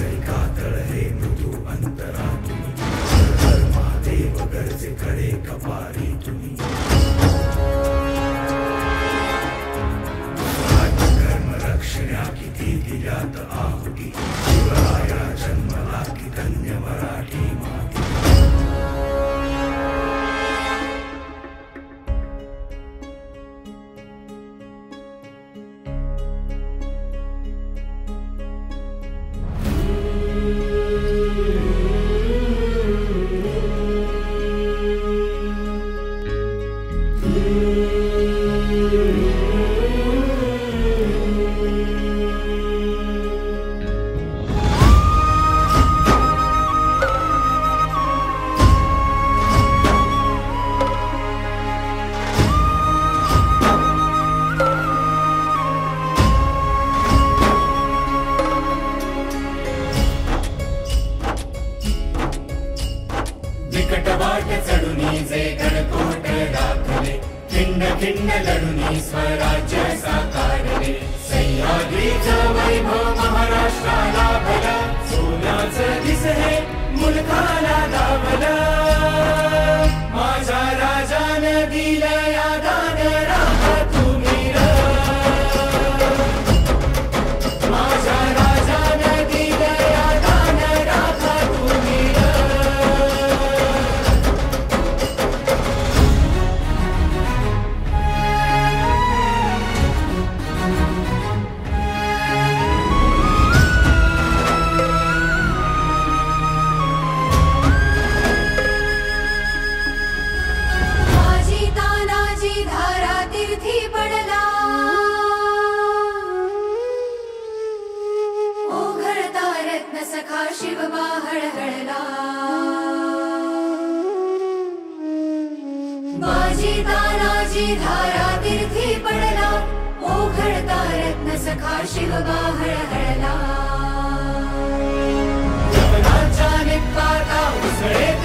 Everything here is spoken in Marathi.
जरी कातळ हे मृदू अंतरा तुम्ही हर महादेव गरजे खडे कपारी तुम्ही कर्म रक्षण्या किती दिल्यात आहुती शिवराया जन्मला की धन्य मराठी माती वाट चढुनी जे गणकोट दाखले खिंड खिंड लढुनी स्वराज्य साकारले सह्याद्रीचं वैभव महाराष्ट्राला भलं सोन्याचं दिस हे मुलखाला दावलं माझ्या राजानं दिलं या दान राहा तुम्ही र माझ्या राजानं दिलं या दान राहा तुम्ही र सखा शिवबा हळहळला बाजी तानाजी धारा तीर्थी पडला ओघळता रत्न सखा शिवबा हळहळला जवनाच्या निपाता उसळे